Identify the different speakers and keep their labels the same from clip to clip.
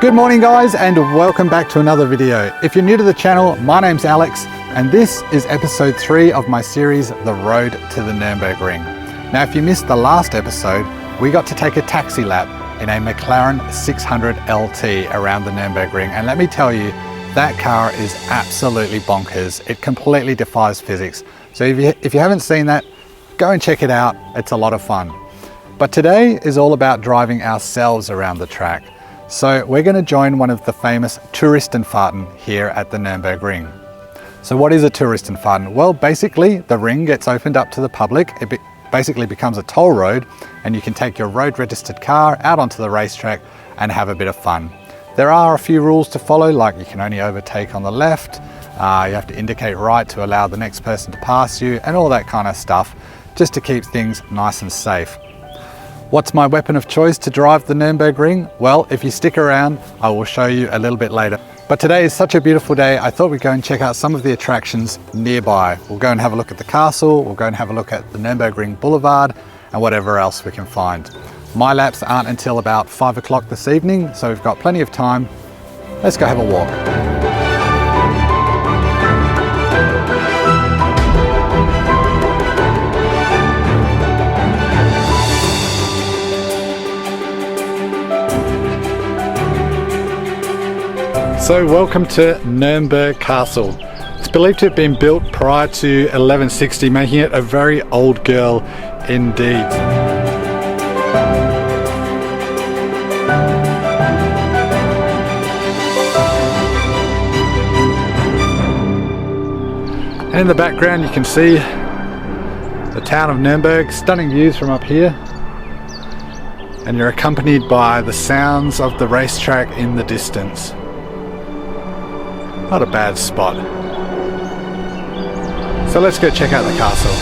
Speaker 1: Good morning guys, and welcome back to another video. If you're new to the channel, my name's Alex and this is episode 3 of my series, The Road to the Nurburgring. Now if you missed the last episode, we got to take a taxi lap in a McLaren 600 LT around the Nurburgring, and let me tell you, that car is absolutely bonkers. It completely defies physics. So if you haven't seen that, go and check it out. It's a lot of fun. But today is all about driving ourselves around the track. So we're going to join one of the famous Touristenfahrten here at the Nurburgring. So what is a Touristenfahrten? Well, basically the ring gets opened up to the public. It basically becomes a toll road and you can take your road registered car out onto the racetrack and have a bit of fun. There are a few rules to follow, like you can only overtake on the left, you have to indicate right to allow the next person to pass you, and all that kind of stuff, just to keep things nice and safe. What's my weapon of choice to drive the Nurburgring? Well, if you stick around, I will show you a little bit later. But today is such a beautiful day, I thought we'd go and check out some of the attractions nearby. We'll go and have a look at the castle, we'll go and have a look at the Nurburgring Boulevard, and whatever else we can find. My laps aren't until about 5 o'clock this evening, so we've got plenty of time. Let's go have a walk. So welcome to Nuremberg Castle. It's believed to have been built prior to 1160, making it a very old girl indeed. And in the background you can see the town of Nuremberg, stunning views from up here. And you're accompanied by the sounds of the racetrack in the distance. Not a bad spot. So let's go check out the castle.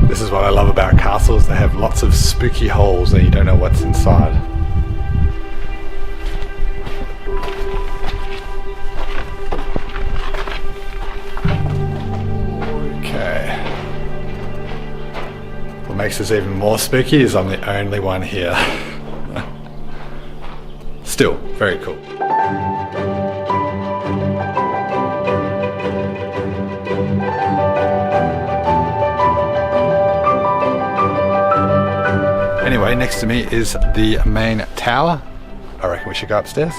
Speaker 1: This is what I love about castles, they have lots of spooky holes and you don't know what's inside. Okay. What makes this even more spooky is I'm the only one here. Still, very cool. Anyway, next to me is the main tower. I reckon we should go upstairs.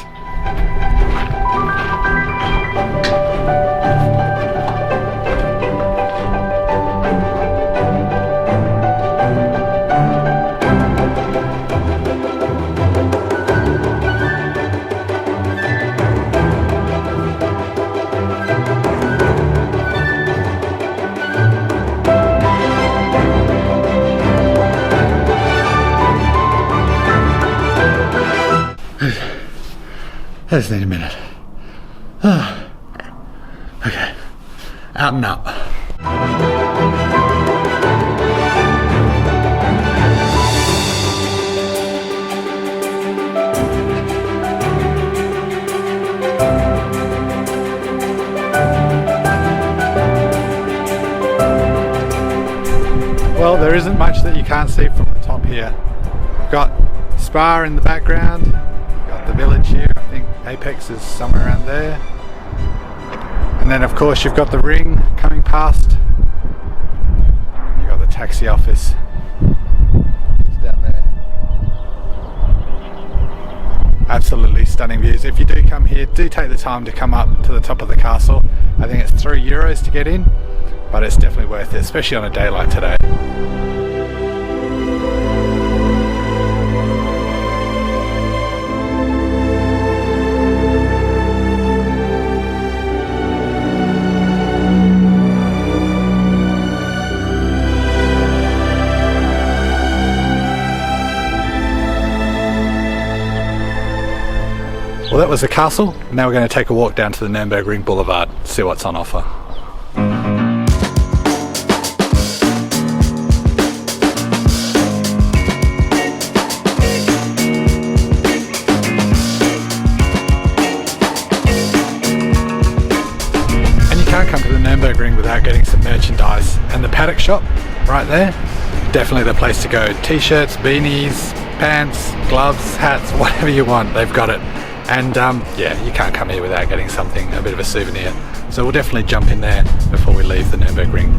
Speaker 1: I just need a minute. Okay, out and up. Well, there isn't much that you can't see from the top here. We've got Spa in the background, we've got the village here. I think Apex is somewhere around there. And then of course you've got the ring coming past. You've got the taxi office. It's down there. Absolutely stunning views. If you do come here, do take the time to come up to the top of the castle. I think it's €3 to get in, but it's definitely worth it, especially on a day like today. Well, that was the castle. Now we're going to take a walk down to the Nurburgring Boulevard, see what's on offer. Can't come to the Nurburgring without getting some merchandise, and the paddock shop right there, definitely the place to go. T-shirts, beanies, pants, gloves, hats, whatever you want, they've got it. And yeah, you can't come here without getting something, a bit of a souvenir. So we'll definitely jump in there before we leave the Nurburgring.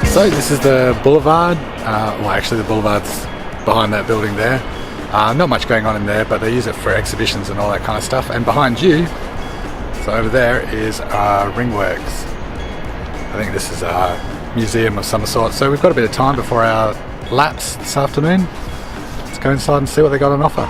Speaker 1: So this is the boulevard. Well, actually the boulevard's behind that building there. Not much going on in there, but they use it for exhibitions and all that kind of stuff. And behind you, so over there is Ringwerks. I think this is a museum of some sort. So we've got a bit of time before our laps this afternoon. Let's go inside and see what they got on offer.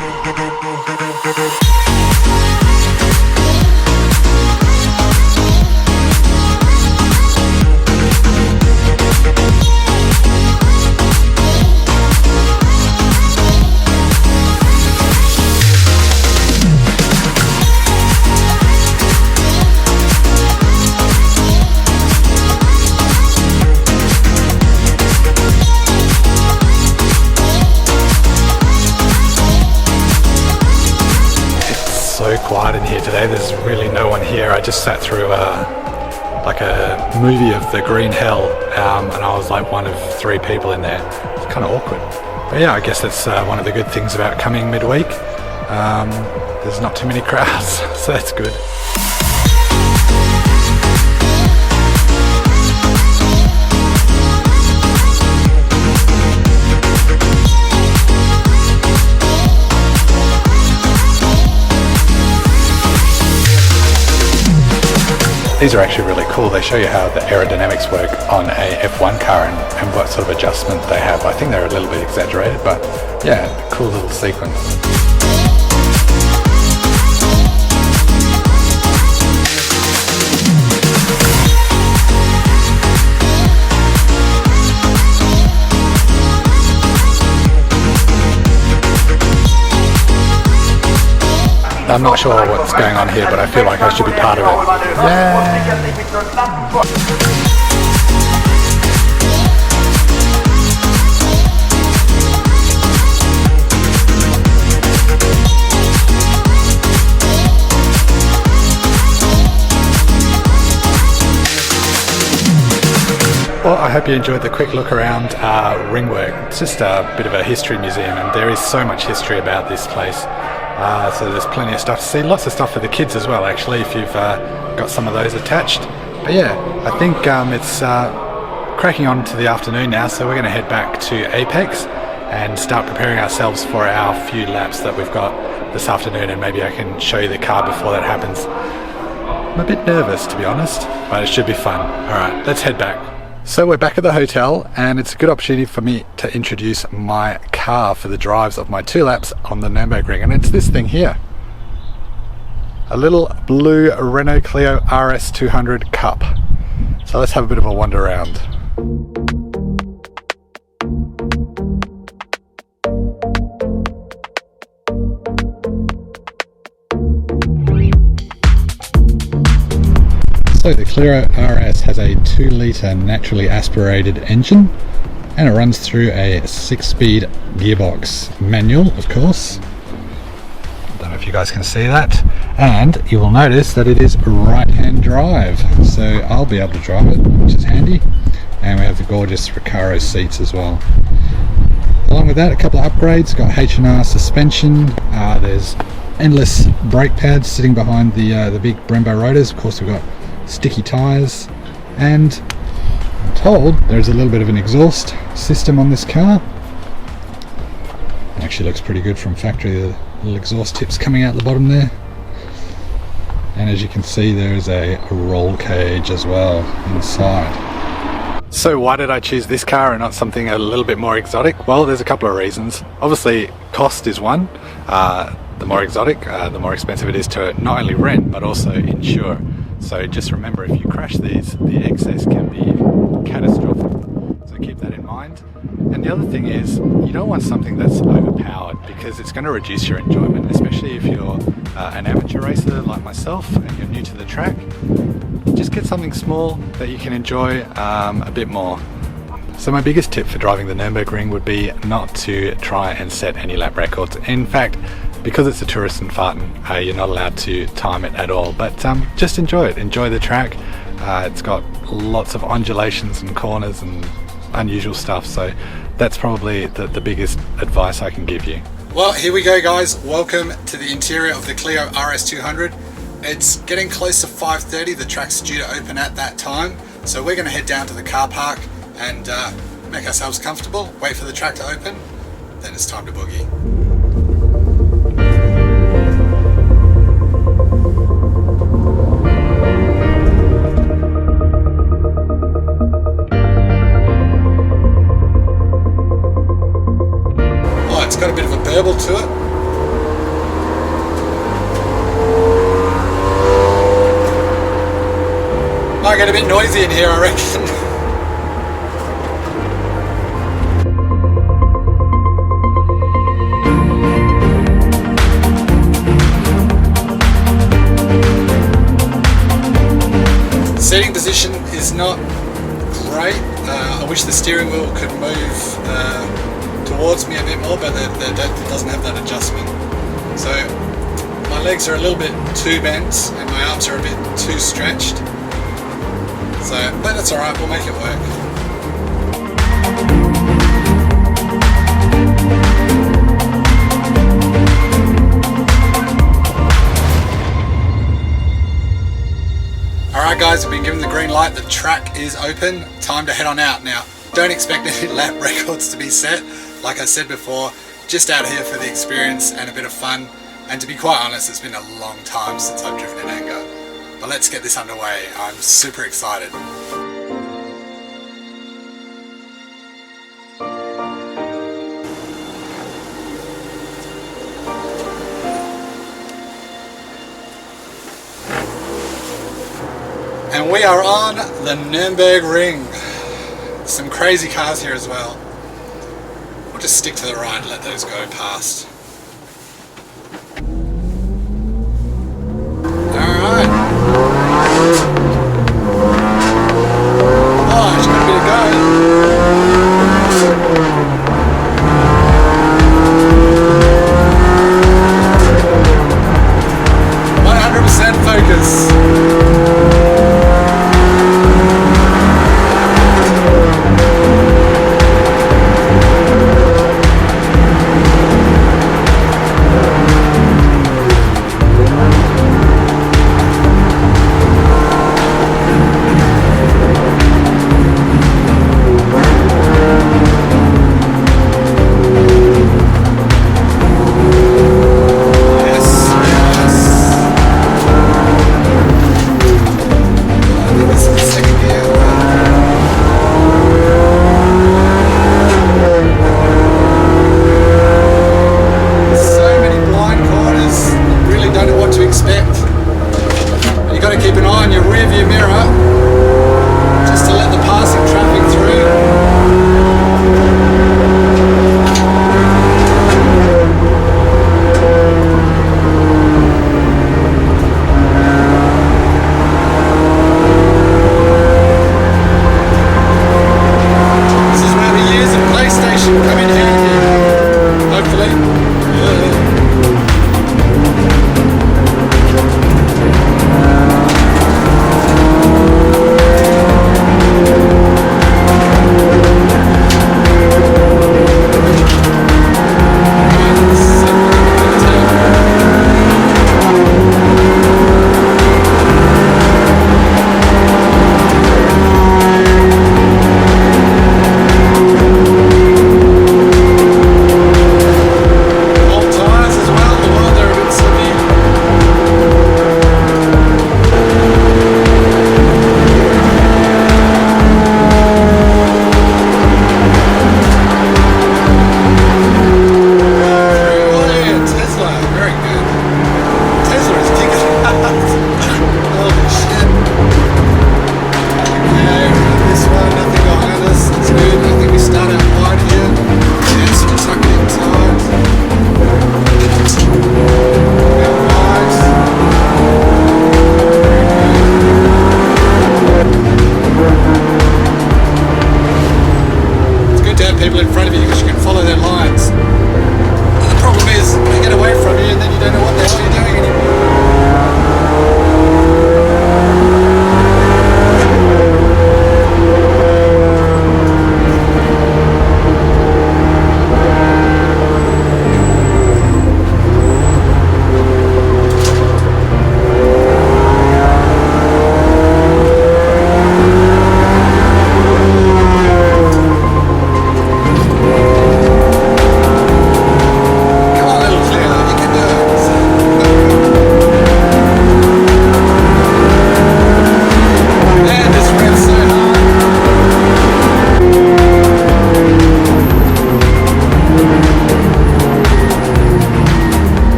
Speaker 1: Quiet in here today. There's really no one here. I just sat through like a movie of the Green Hell, and I was like one of 3 people in there. It's kind of awkward, but yeah, I guess that's one of the good things about coming midweek. There's not too many crowds, so that's good. These are actually really cool. They show you how the aerodynamics work on a F1 car and what sort of adjustment they have. I think they're a little bit exaggerated, but yeah, cool little sequence. I'm not sure what's going on here, but I feel like I should be part of it. Yay! Well, I hope you enjoyed the quick look around Ringwerks. It's just a bit of a history museum, and there is so much history about this place. So there's plenty of stuff to see, lots of stuff for the kids as well actually, if you've got some of those attached. But yeah, I think it's cracking on to the afternoon now, so we're going to head back to Apex and start preparing ourselves for our few laps that we've got this afternoon, and maybe I can show you the car before that happens. I'm a bit nervous, to be honest, but it should be fun. Alright, let's head back. So we're back at the hotel, and it's a good opportunity for me to introduce my car for the drives of my 2 laps on the Nurburgring, and it's this thing here. A little blue Renault Clio RS 200 Cup. So let's have a bit of a wander around. So the Clio RS has a 2-litre naturally aspirated engine, and it runs through a 6-speed gearbox, manual of course. Don't know if you guys can see that, and you will notice that it is right-hand drive, so I'll be able to drive it, which is handy. And we have the gorgeous Recaro seats as well. Along with that, a couple of upgrades. Got H&R suspension, there's endless brake pads sitting behind the big Brembo rotors. Of course, we've got sticky tyres, and I'm told there's a little bit of an exhaust system on this car. It actually looks pretty good from factory, the little exhaust tips coming out the bottom there. And as you can see, there's a roll cage as well inside. So why did I choose this car and not something a little bit more exotic? Well, there's a couple of reasons. Obviously, cost is one. The more exotic, the more expensive it is to not only rent but also insure. So just remember, if you crash these, the excess can be catastrophic. So keep that in mind. And the other thing is, you don't want something that's overpowered, because it's going to reduce your enjoyment, especially if you're an amateur racer like myself and you're new to the track. Just get something small that you can enjoy a bit more. So my biggest tip for driving the Nurburgring would be not to try and set any lap records. In fact, because it's a Touristenfahrten, you're not allowed to time it at all, but just enjoy it. Enjoy the track. It's got lots of undulations and corners and unusual stuff, so that's probably the biggest advice I can give you. Well, here we go guys, welcome to the interior of the Clio RS200. It's getting close to 5:30, the track's due to open at that time, so we're going to head down to the car park and make ourselves comfortable, wait for the track to open, then it's time to boogie. Oh, it's got a bit of a burble to it. Might get a bit noisy in here, I reckon. Seating position is not great. I wish the steering wheel could move towards me a bit more, but it doesn't have that adjustment. So my legs are a little bit too bent and my arms are a bit too stretched. So, but that's alright, we'll make it work. Alright guys, we've been given the green light, the track is open, time to head on out. Now, don't expect any lap records to be set, like I said before, just out here for the experience and a bit of fun, and to be quite honest, it's been a long time since I've driven in anger. But let's get this underway, I'm super excited. And we are on the Nurburgring. Some crazy cars here as well. We'll just stick to the right and let those go past. Alright. Oh, it's got a bit of go. 100% focus.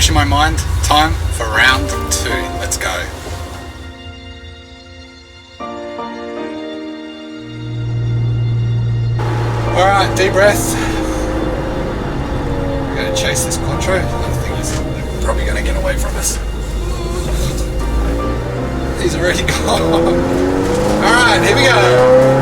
Speaker 1: fresh in my mind. Time for round 2. Let's go. Alright, deep breath. We're going to chase this Quattro. The thing is, they're probably going to get away from us. He's already gone. Alright, here we go.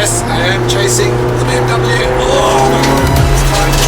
Speaker 1: Yes, I am chasing the BMW. Oh, it's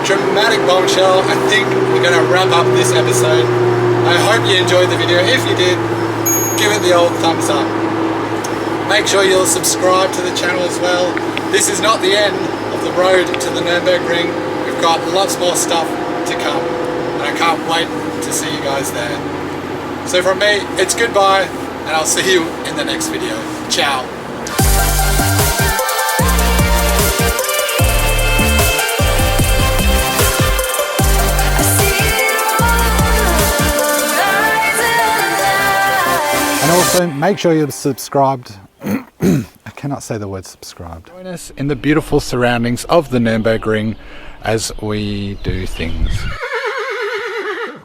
Speaker 1: dramatic bombshell, I think we're going to wrap up this episode. I hope you enjoyed the video. If you did, give it the old thumbs up. Make sure you'll subscribe to the channel as well. This is not the end of the road to the Nurburgring. We've got lots more stuff to come, and I can't wait to see you guys there. So from me, it's goodbye, and I'll see you in the next video. Ciao. And also make sure you're subscribed. I cannot say the word subscribed. Join us in the beautiful surroundings of the Nurburgring as we do things.